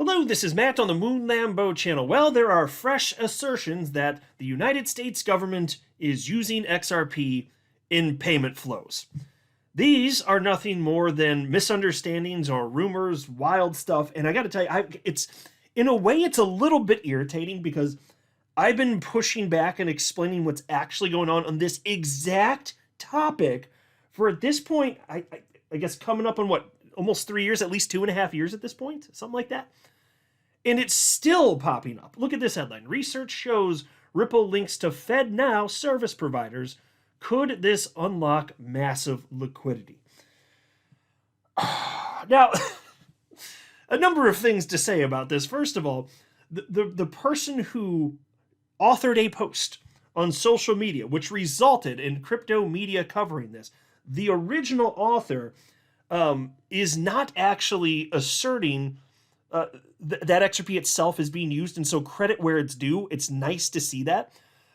Hello, this is Matt on the Moon Lambo channel. Well, there are fresh assertions that the United States government is using XRP in payment flows. These are nothing more than misunderstandings or rumors, wild stuff, and I gotta tell you, it's in a way it's a little bit irritating because I've been pushing back and explaining what's actually going on this exact topic for at this point, I guess coming up on what, almost 3 years, at least 2.5 years at this point, something like that. And it's still popping up. Look at this headline. Research shows Ripple links to FedNow service providers. Could this unlock massive liquidity? Now, a number of things to say about this. First of all, the person who authored a post on social media, which resulted in crypto media covering this, the original author is not actually asserting that XRP itself is being used, and so credit where it's due. It's nice to see that.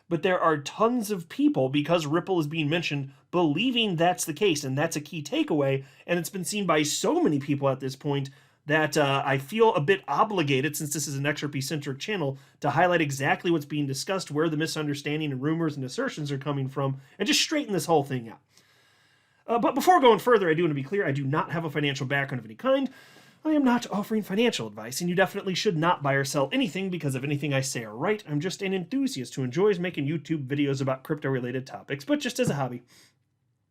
But there are tons of people, because Ripple is being mentioned, believing that's the case, and that's a key takeaway, and it's been seen by so many people at this point that I feel a bit obligated, since this is an XRP-centric channel, to highlight exactly what's being discussed, where the misunderstanding and rumors and assertions are coming from, and just straighten this whole thing out. But before going further, I do want to be clear, I do not have a financial background of any kind. I am not offering financial advice, and you definitely should not buy or sell anything because of anything I say or write. I'm just an enthusiast who enjoys making YouTube videos about crypto-related topics, but just as a hobby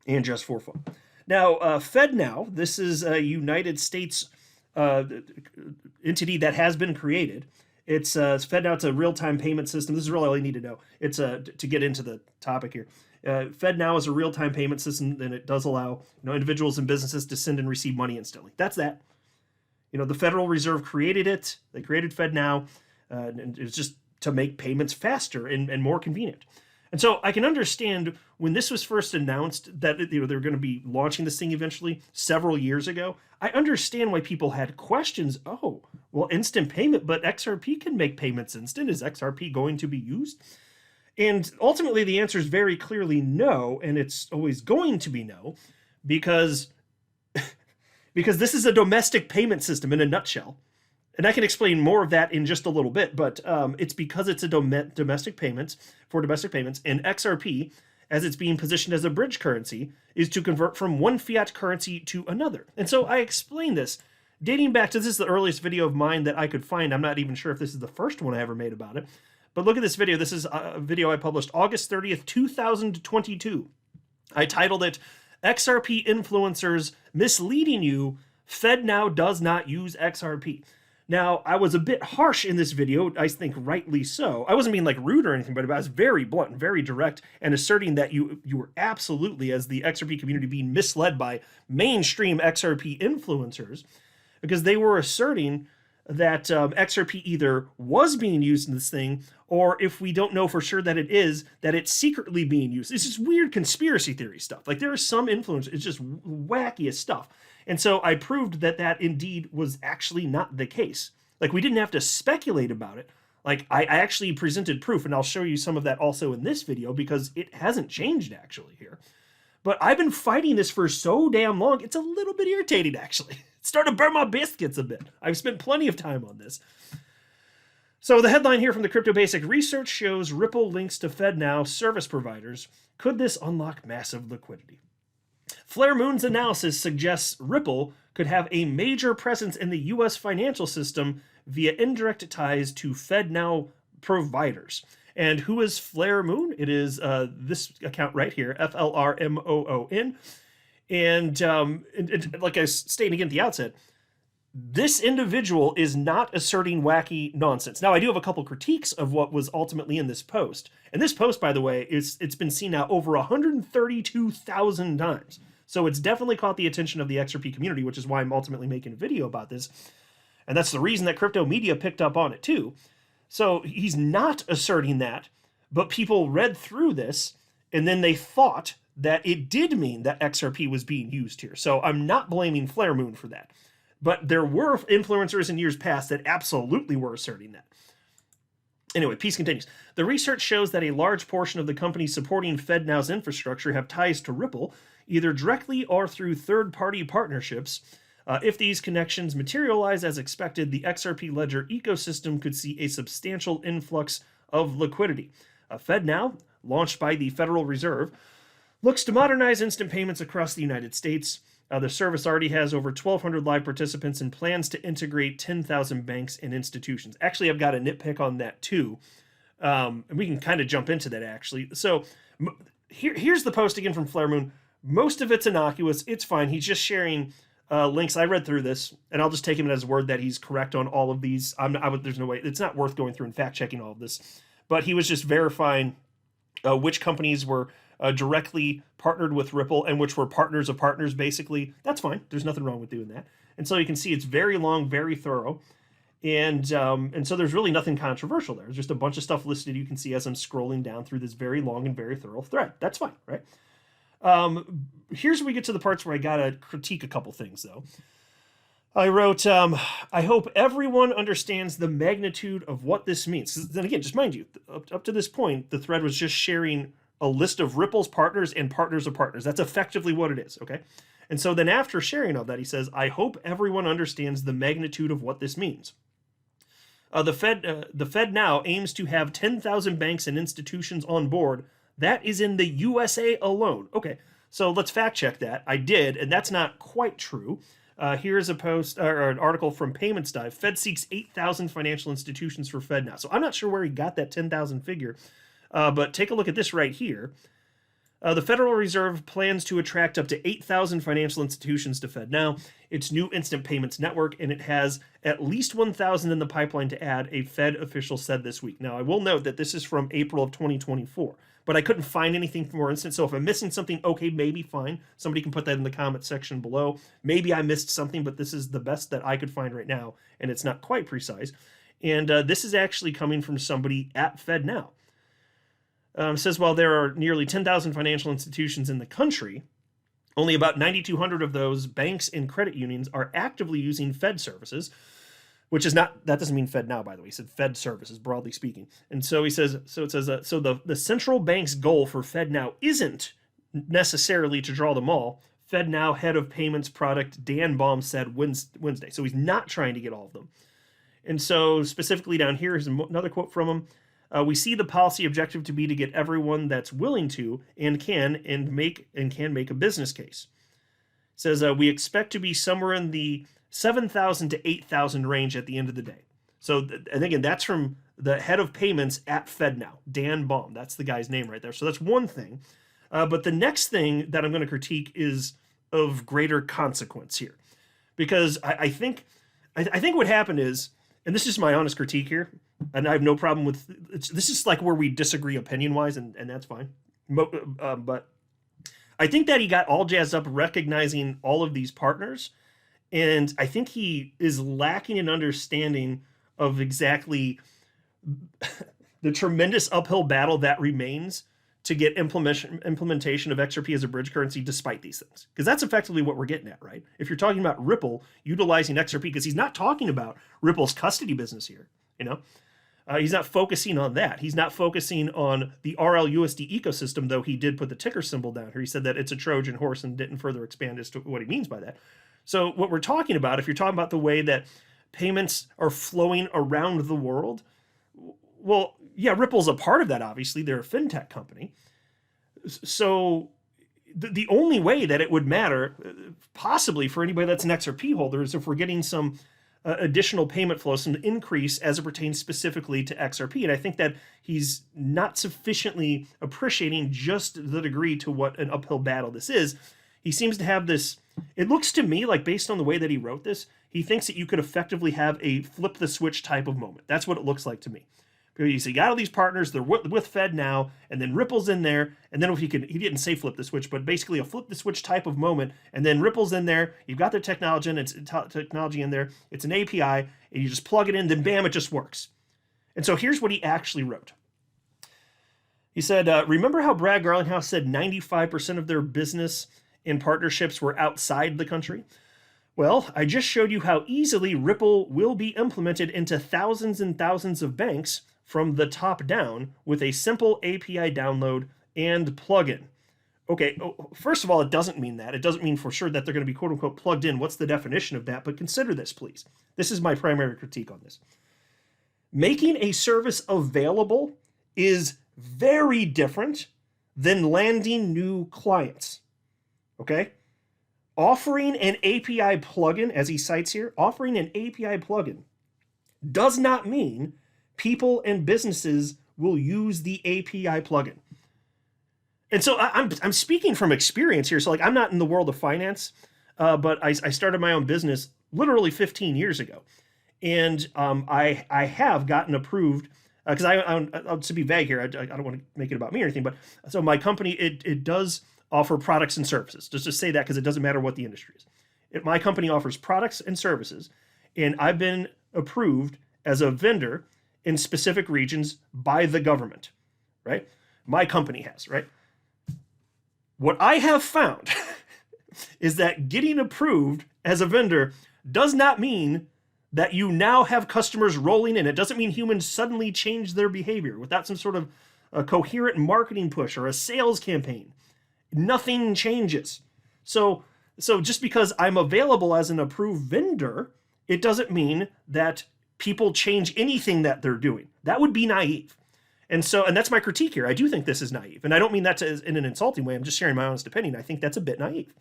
and just for fun. Now, FedNow, this is a United States entity that has been created. It's FedNow. It's a real-time payment system. This is really all you need to know. It's to get into the topic here. FedNow is a real-time payment system, and it does allow individuals and businesses to send and receive money instantly. That's that. The Federal Reserve created it. They created FedNow, and it's just to make payments faster and more convenient. And so I can understand when this was first announced that they were going to be launching this thing eventually several years ago. I understand why people had questions. Oh, well, instant payment, but XRP can make payments instant. Is XRP going to be used? And ultimately, the answer is very clearly no, and it's always going to be no, because this is a domestic payment system in a nutshell. And I can explain more of that in just a little bit, but it's because it's a domestic payments, and XRP, as it's being positioned as a bridge currency, is to convert from one fiat currency to another. And so I explained this, dating back to, this is the earliest video of mine that I could find. I'm not even sure if this is the first one I ever made about it, but look at this video. This is a video I published August 30th, 2022. I titled it, XRP Influencers Misleading You, FedNow Does Not Use XRP. Now, I was a bit harsh in this video, I think rightly so. I wasn't being like rude or anything, but I was very blunt and very direct and asserting that you were absolutely, as the XRP community, being misled by mainstream XRP influencers, because they were asserting that XRP either was being used in this thing, or if we don't know for sure that it is, that it's secretly being used. It's just weird conspiracy theory stuff. Like, there are some influencers, it's just wackiest stuff. And so I proved that that indeed was actually not the case. Like, we didn't have to speculate about it. Like, I actually presented proof, and I'll show you some of that also in this video, because it hasn't changed actually here. But I've been fighting this for so damn long, it's a little bit irritating actually. It's starting to burn my biscuits a bit. I've spent plenty of time on this. So the headline here from the Crypto Basic: research shows Ripple links to FedNow service providers. Could this unlock massive liquidity? Flare Moon's analysis suggests Ripple could have a major presence in the U.S. financial system via indirect ties to FedNow providers. And who is Flare Moon? It is this account right here, FLRMOON. And like I was stating again at the outset, this individual is not asserting wacky nonsense. Now, I do have a couple critiques of what was ultimately in this post. And this post, by the way, it's been seen now over 132,000 times. So it's definitely caught the attention of the XRP community, which is why I'm ultimately making a video about this. And that's the reason that crypto media picked up on it too. So he's not asserting that, but people read through this and then they thought that it did mean that XRP was being used here. So I'm not blaming Flare Moon for that. But there were influencers in years past that absolutely were asserting that. Anyway, piece continues. The research shows that a large portion of the companies supporting FedNow's infrastructure have ties to Ripple, either directly or through third-party partnerships, If these connections materialize as expected, the XRP Ledger ecosystem could see a substantial influx of liquidity. FedNow, launched by the Federal Reserve, looks to modernize instant payments across the United States. The service already has over 1,200 live participants and plans to integrate 10,000 banks and institutions. Actually, I've got a nitpick on that too. And we can kind of jump into that actually. So here's the post again from Flare Moon. Most of it's innocuous. It's fine. He's just sharing links. I read through this, and I'll just take him at his word that he's correct on all of these. There's no way. It's not worth going through and fact checking all of this. But he was just verifying which companies were directly partnered with Ripple and which were partners of partners, basically. That's fine. There's nothing wrong with doing that. And so you can see it's very long, very thorough. And so there's really nothing controversial there. There's just a bunch of stuff listed you can see as I'm scrolling down through this very long and very thorough thread. That's fine, right? Here's where we get to the parts where I gotta critique a couple things, though. I wrote, I hope everyone understands the magnitude of what this means. Then again, just mind you, up to this point, the thread was just sharing a list of Ripple's partners and partners of partners. That's effectively what it is, okay? And so then after sharing all that, he says, I hope everyone understands the magnitude of what this means. The Fed now aims to have 10,000 banks and institutions on board. That is in the USA alone. Okay, so let's fact check that. I did, and that's not quite true. Here's a post or an article from Payments Dive. Fed seeks 8,000 financial institutions for FedNow. So I'm not sure where he got that 10,000 figure, but take a look at this right here. The Federal Reserve plans to attract up to 8,000 financial institutions to FedNow, its new instant payments network, and it has at least 1,000 in the pipeline to add, a Fed official said this week. Now, I will note that this is from April of 2024, but I couldn't find anything more instant. So if I'm missing something, okay, maybe fine. Somebody can put that in the comment section below. Maybe I missed something, but this is the best that I could find right now, and it's not quite precise. And this is actually coming from somebody at FedNow. Says while there are nearly 10,000 financial institutions in the country, only about 9,200 of those banks and credit unions are actively using Fed services, which is not, that doesn't mean FedNow, by the way. He said Fed services, broadly speaking. And so he says, so it says, the central bank's goal for FedNow isn't necessarily to draw them all. FedNow head of payments product Dan Baum said Wednesday. So he's not trying to get all of them. And so specifically down here is another quote from him. We see the policy objective to be to get everyone that's willing to and can make a business case. It says we expect to be somewhere in the 7,000 to 8,000 range at the end of the day. So, and again, that's from the head of payments at FedNow, Dan Baum. That's the guy's name right there. So that's one thing. But the next thing that I'm going to critique is of greater consequence here, because I think what happened is, and this is my honest critique here, and I have no problem with this is like where we disagree opinion wise, and that's fine. But I think that he got all jazzed up recognizing all of these partners, and I think he is lacking an understanding of exactly the tremendous uphill battle that remains to get implementation of XRP as a bridge currency despite these things. Because that's effectively what we're getting at, right? If you're talking about Ripple utilizing XRP, because he's not talking about Ripple's custody business here, you know? He's not focusing on that. He's not focusing on the RLUSD ecosystem, though he did put the ticker symbol down here. He said that it's a Trojan horse and didn't further expand as to what he means by that. So what we're talking about, if you're talking about the way that payments are flowing around the world, well, yeah, Ripple's a part of that, obviously. They're a fintech company. So the only way that it would matter, possibly for anybody that's an XRP holder, is if we're getting some additional payment flow, some increase as it pertains specifically to XRP. And I think that he's not sufficiently appreciating just the degree to what an uphill battle this is. He seems to have this, it looks to me like based on the way that he wrote this, he thinks that you could effectively have a flip the switch type of moment. That's what it looks like to me. You see, got all these partners, they're with FedNow, and then Ripple's in there, and then if he didn't say flip the switch, but basically a flip the switch type of moment, and then Ripple's in there, you've got their technology in there, it's an API, and you just plug it in, then bam, it just works. And so here's what he actually wrote. He said, remember how Brad Garlinghouse said 95% of their business and partnerships were outside the country? Well, I just showed you how easily Ripple will be implemented into thousands and thousands of banks from the top down with a simple API download and plugin. Okay, first of all, it doesn't mean that. It doesn't mean for sure that they're going to be quote unquote plugged in. What's the definition of that? But consider this, please. This is my primary critique on this. Making a service available is very different than landing new clients. Okay? Offering an API plugin, as he cites here, offering an API plugin does not mean people and businesses will use the API plugin. And so I'm speaking from experience here. So like I'm not in the world of finance, but I started my own business literally 15 years ago, and I have gotten approved because I'll to be vague here. I don't want to make it about me or anything, but so my company it does offer products and services. Just say that because it doesn't matter what the industry is. My company offers products and services, and I've been approved as a vendor in specific regions by the government, right? My company has, right? What I have found is that getting approved as a vendor does not mean that you now have customers rolling in. It doesn't mean humans suddenly change their behavior without some sort of a coherent marketing push or a sales campaign. Nothing changes. So just because I'm available as an approved vendor, it doesn't mean that people change anything that they're doing. That would be naive. And that's my critique here. I do think this is naive. And I don't mean that in an insulting way. I'm just sharing my honest opinion. I think that's a bit naive.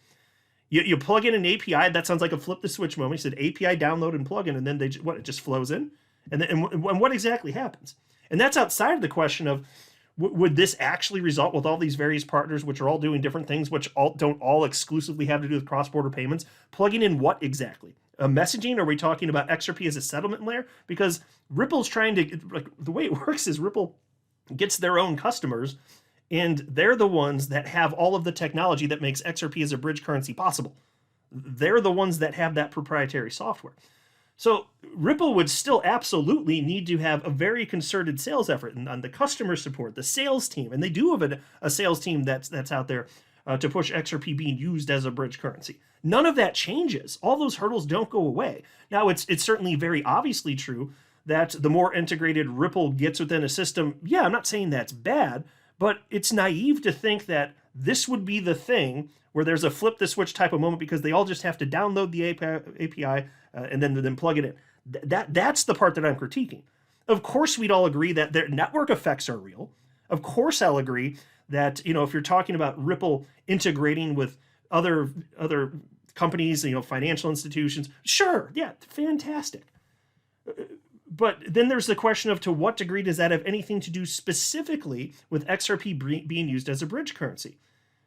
You plug in an API, that sounds like a flip the switch moment. You said API download and plug in, and then it just flows in? And what exactly happens? And that's outside of the question of, would this actually result with all these various partners, which are all doing different things, which don't all exclusively have to do with cross-border payments, plugging in what exactly? Messaging? Are we talking about XRP as a settlement layer? Because Ripple's trying to, like, the way it works is Ripple gets their own customers, and they're the ones that have all of the technology that makes XRP as a bridge currency possible. They're the ones that have that proprietary software. So Ripple would still absolutely need to have a very concerted sales effort and on the customer support, the sales team, and they do have a sales team that's out there to push XRP being used as a bridge currency. None of that changes. All those hurdles don't go away. Now, it's certainly very obviously true that the more integrated Ripple gets within a system, yeah, I'm not saying that's bad, but it's naive to think that this would be the thing where there's a flip the switch type of moment because they all just have to download the API and then plug it in. That's the part that I'm critiquing. Of course, we'd all agree that their network effects are real. Of course, I'll agree that, if you're talking about Ripple integrating with other companies, financial institutions, sure, yeah, fantastic. But then there's the question of to what degree does that have anything to do specifically with XRP being used as a bridge currency?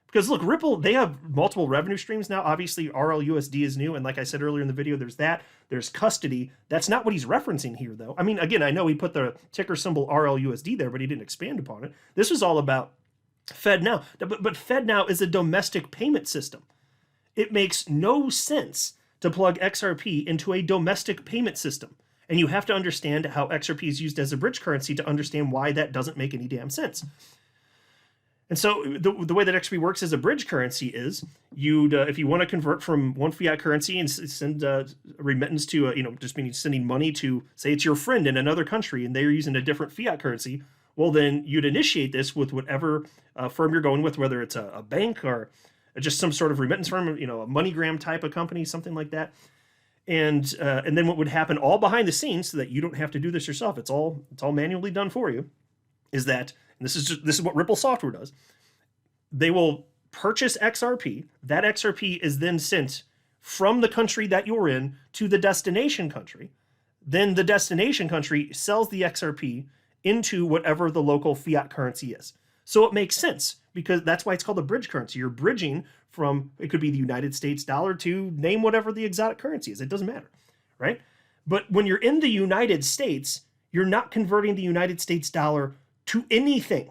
Because look, Ripple, they have multiple revenue streams now. Obviously, RLUSD is new. And like I said earlier in the video, there's that. There's custody. That's not what he's referencing here, though. I mean, again, I know he put the ticker symbol RLUSD there, but he didn't expand upon it. This was all about FedNow. But FedNow is a domestic payment system. It makes no sense to plug XRP into a domestic payment system. And you have to understand how XRP is used as a bridge currency to understand why that doesn't make any damn sense. And so the way that XRP works as a bridge currency is you'd, if you want to convert from one fiat currency and send a remittance to, just meaning sending money to, say it's your friend in another country and they're using a different fiat currency, well, then you'd initiate this with whatever firm you're going with, whether it's a bank or just some sort of remittance firm, a MoneyGram type of company, something like that. And then what would happen all behind the scenes so that you don't have to do this yourself, it's all manually done for you, is that, and this is what Ripple software does, they will purchase XRP. That XRP is then sent from the country that you're in to the destination country. Then the destination country sells the XRP into whatever the local fiat currency is. So it makes sense because that's why it's called a bridge currency. You're bridging from, it could be the United States dollar to name whatever the exotic currency is. It doesn't matter, right? But when you're in the United States, you're not converting the United States dollar to anything.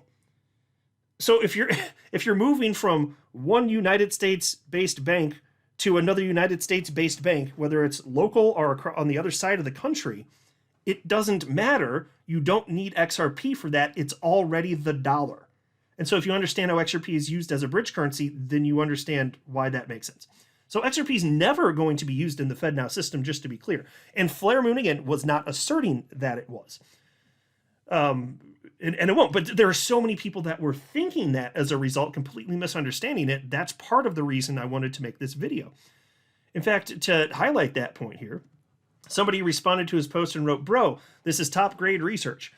So if you're moving from one United States-based bank to another United States-based bank, whether it's local or on the other side of the country, it doesn't matter. You don't need XRP for that. It's already the dollar. And so if you understand how XRP is used as a bridge currency, then you understand why that makes sense. So XRP is never going to be used in the FedNow system, just to be clear. And Flare Moon, again, was not asserting that it was. And it won't. But there are so many people that were thinking that as a result, completely misunderstanding it. That's part of the reason I wanted to make this video. In fact, to highlight that point here, somebody responded to his post and wrote, "Bro, this is top grade research.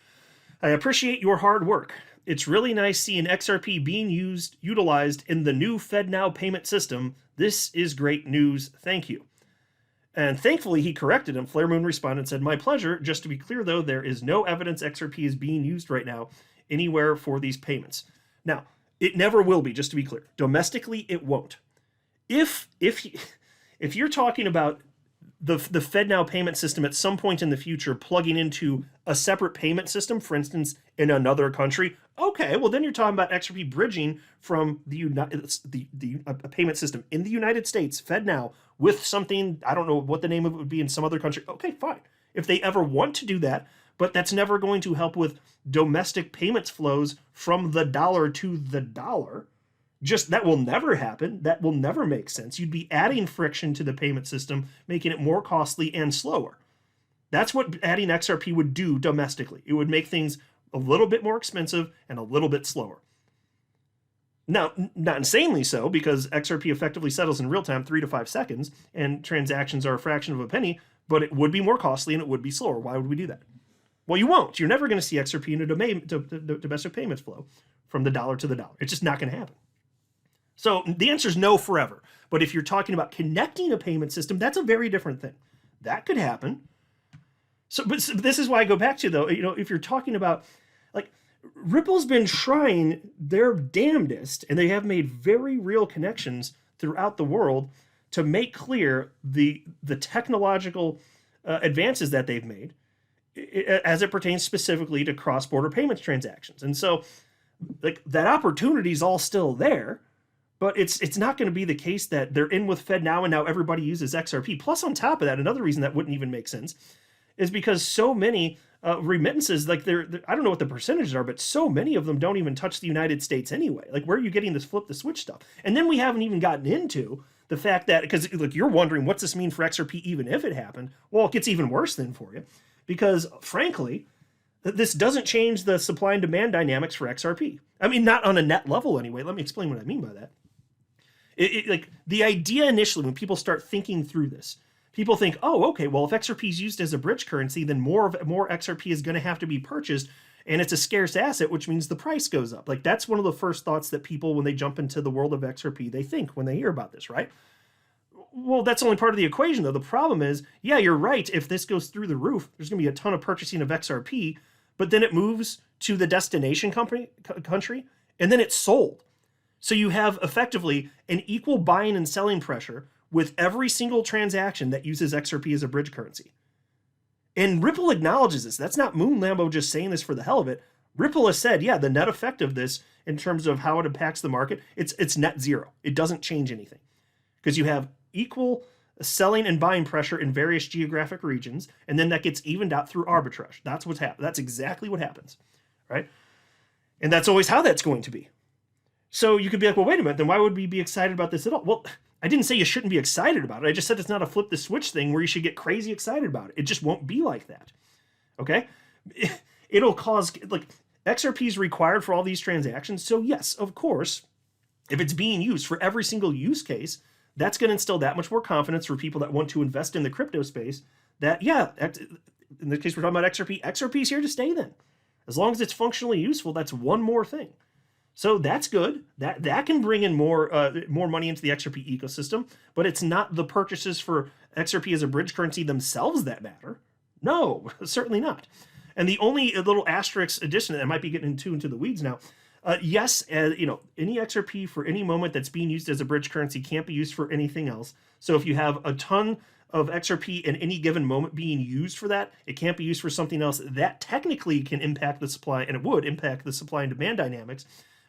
I appreciate your hard work. It's really nice seeing XRP being utilized in the new FedNow payment system. This is great news. Thank you." And thankfully, he corrected him. Flare Moon responded and said, "My pleasure. Just to be clear, though, there is no evidence XRP is being used right now anywhere for these payments." Now, it never will be, just to be clear. Domestically, it won't. If you're talking about the FedNow payment system at some point in the future plugging into a separate payment system, for instance, in another country, okay, well then you're talking about XRP bridging from a payment system in the United States, FedNow, with something, I don't know what the name of it would be in some other country. Okay, fine. If they ever want to do that, but that's never going to help with domestic payments flows from the dollar to the dollar. Just that will never happen. That will never make sense. You'd be adding friction to the payment system, making it more costly and slower. That's what adding XRP would do domestically. It would make things a little bit more expensive and a little bit slower. Now, not insanely so, because XRP effectively settles in real time, 3 to 5 seconds, and transactions are a fraction of a penny, but it would be more costly and it would be slower. Why would we do that? Well, you won't. You're never going to see XRP in a domestic payments flow from the dollar to the dollar. It's just not going to happen. So the answer is no forever. But if you're talking about connecting a payment system, that's a very different thing. That could happen. But this is why I go back to, though, if you're talking about, like, Ripple's been trying their damnedest, and they have made very real connections throughout the world to make clear the technological advances that they've made as it pertains specifically to cross-border payments transactions. And so, like, that opportunity is all still there. But it's not going to be the case that they're in with FedNow and now everybody uses XRP. Plus, on top of that, another reason that wouldn't even make sense is because so many remittances, like I don't know what the percentages are, but so many of them don't even touch the United States anyway. Like, where are you getting this flip the switch stuff? And then we haven't even gotten into the fact that, because look, you're wondering what's this mean for XRP even if it happened. Well, it gets even worse then for you, because frankly, this doesn't change the supply and demand dynamics for XRP. I mean, not on a net level anyway. Let me explain what I mean by that. Like, the idea initially, when people start thinking through this, people think, oh, okay, well, if XRP is used as a bridge currency, then more XRP is going to have to be purchased, and it's a scarce asset, which means the price goes up. Like, that's one of the first thoughts that people, when they jump into the world of XRP, they think when they hear about this, right? Well, that's only part of the equation, though. The problem is, yeah, you're right. If this goes through the roof, there's going to be a ton of purchasing of XRP, but then it moves to the destination country, and then it's sold. So you have effectively an equal buying and selling pressure with every single transaction that uses XRP as a bridge currency. And Ripple acknowledges this. That's not Moon Lambo just saying this for the hell of it. Ripple has said, yeah, the net effect of this in terms of how it impacts the market, it's net zero. It doesn't change anything. Because you have equal selling and buying pressure in various geographic regions, and then that gets evened out through arbitrage. That's what's happened. That's exactly what happens, right? And that's always how that's going to be. So you could be like, well, wait a minute, then why would we be excited about this at all? Well, I didn't say you shouldn't be excited about it. I just said it's not a flip the switch thing where you should get crazy excited about it. It just won't be like that. Okay? It'll cause, like, XRP is required for all these transactions. So yes, of course, if it's being used for every single use case, that's going to instill that much more confidence for people that want to invest in the crypto space that, yeah, in this case, we're talking about XRP. XRP is here to stay then. As long as it's functionally useful, that's one more thing. So that's good. That can bring in more money into the XRP ecosystem, but it's not the purchases for XRP as a bridge currency themselves that matter. No, certainly not. And the only little asterisk addition that might be getting into the weeds now, yes, any XRP for any moment that's being used as a bridge currency can't be used for anything else. So if you have a ton of XRP in any given moment being used for that, it can't be used for something else. That technically can impact the supply, and it would impact the supply and demand dynamics.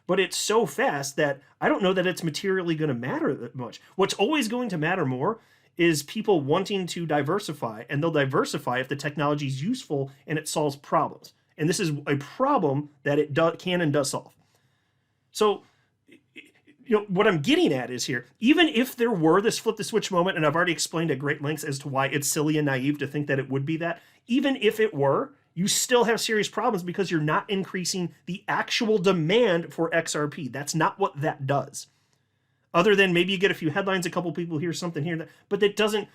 But it's so fast that I don't know that it's materially going to matter that much. What's always going to matter more is people wanting to diversify, and they'll diversify if the technology is useful and it solves problems. And this is a problem that it can and does solve. So, what I'm getting at is here, even if there were this flip the switch moment, and I've already explained at great lengths as to why it's silly and naive to think that it would be that, even if it were, you still have serious problems because you're not increasing the actual demand for XRP. That's not what that does. Other than maybe you get a few headlines, a couple people hear something here, but it doesn't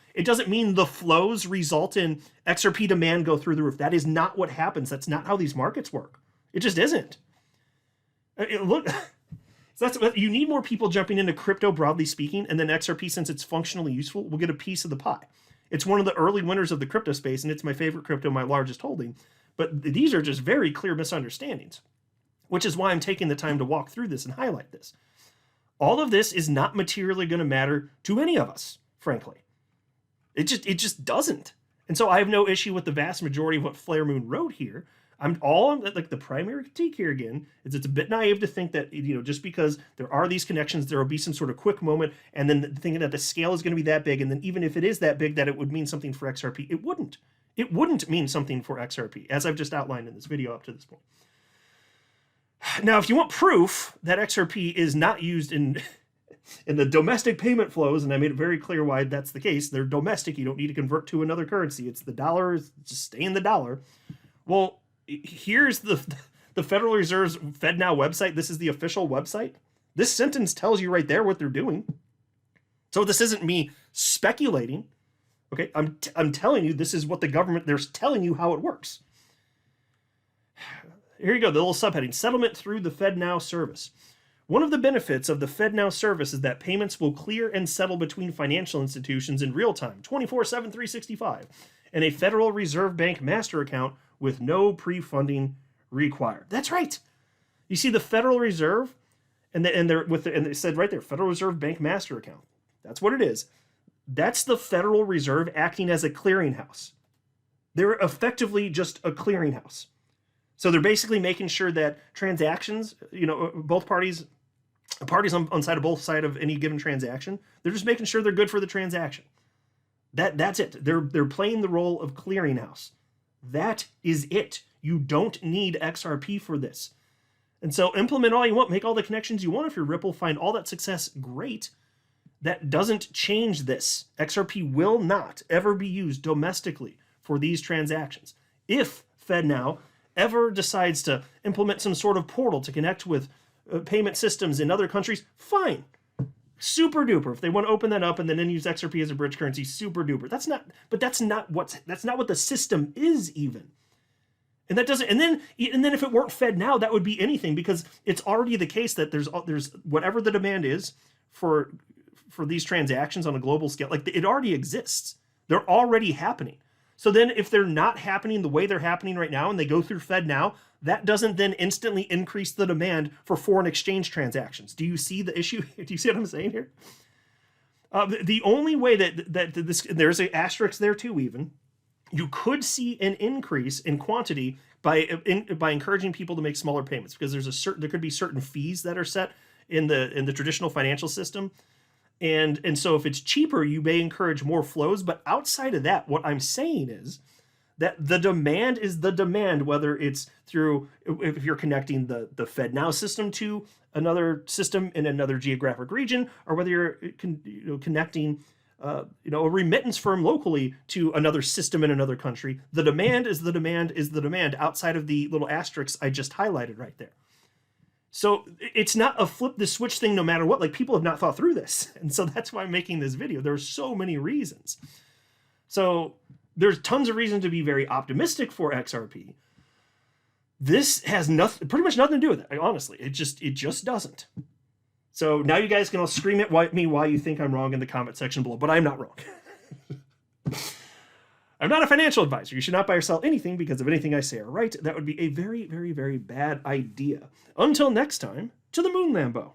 mean the flows result in XRP demand go through the roof. That is not what happens. That's not how these markets work. It just isn't. Look, so you need more people jumping into crypto, broadly speaking, and then XRP, since it's functionally useful, will get a piece of the pie. It's one of the early winners of the crypto space, and it's my favorite crypto, my largest holding. But these are just very clear misunderstandings, which is why I'm taking the time to walk through this and highlight this. All of this is not materially going to matter to any of us, frankly. It just doesn't. And so I have no issue with the vast majority of what Flare Moon wrote here. Like the primary critique here again is it's a bit naive to think that, just because there are these connections, there will be some sort of quick moment, and then thinking that the scale is going to be that big, and then even if it is that big, that it would mean something for XRP. It wouldn't. It wouldn't mean something for XRP, as I've just outlined in this video up to this point. Now, if you want proof that XRP is not used in the domestic payment flows, and I made it very clear why that's the case, they're domestic, you don't need to convert to another currency, it's the dollar, just stay in the dollar. Well, here's the Federal Reserve's FedNow website. This is the official website. This sentence tells you right there what they're doing. So this isn't me speculating. Okay, I'm telling you, this is what the government, they're telling you how it works. Here you go, the little subheading, settlement through the FedNow service. One of the benefits of the FedNow service is that payments will clear and settle between financial institutions in real time, 24/7, 365, and a Federal Reserve Bank master account with no pre-funding required. That's right. You see the Federal Reserve, and they said right there, Federal Reserve Bank master account. That's what it is. That's the Federal Reserve acting as a clearinghouse. They're effectively just a clearinghouse. So they're basically making sure that transactions, both parties on side of both sides of any given transaction, they're just making sure they're good for the transaction. That's it. They're playing the role of clearinghouse. That is it. You don't need XRP for this. And so implement all you want, make all the connections you want if you're Ripple, find all that success, great. That doesn't change this. XRP will not ever be used domestically for these transactions. If FedNow ever decides to implement some sort of portal to connect with payment systems in other countries, fine. Super duper. If they want to open that up and then use XRP as a bridge currency, super duper. That's not what the system is even. And that doesn't, and then if it weren't FedNow, that would be anything, because it's already the case that there's whatever the demand is for these transactions on a global scale, like it already exists. They're already happening. So then if they're not happening the way they're happening right now and they go through FedNow, that doesn't then instantly increase the demand for foreign exchange transactions. Do you see the issue? Do you see what I'm saying here? The only way that this, there's an asterisk there too even, you could see an increase in quantity by encouraging people to make smaller payments, because there could be certain fees that are set in the traditional financial system. And so if it's cheaper, you may encourage more flows. But outside of that, what I'm saying is that the demand is the demand, whether it's through, if you're connecting the FedNow system to another system in another geographic region, or whether you're connecting a remittance firm locally to another system in another country. The demand is the demand is the demand outside of the little asterisks I just highlighted right there. So it's not a flip the switch thing no matter what. Like, people have not thought through this. And so that's why I'm making this video. There are so many reasons. So there's tons of reason to be very optimistic for XRP. This has pretty much nothing to do with it. Honestly, it just doesn't. So now you guys can all scream at me why you think I'm wrong in the comment section below, but I'm not wrong. I'm not a financial advisor. You should not buy or sell anything because of anything I say or write. That would be a very, very, very bad idea. Until next time, to the moon, Lambo.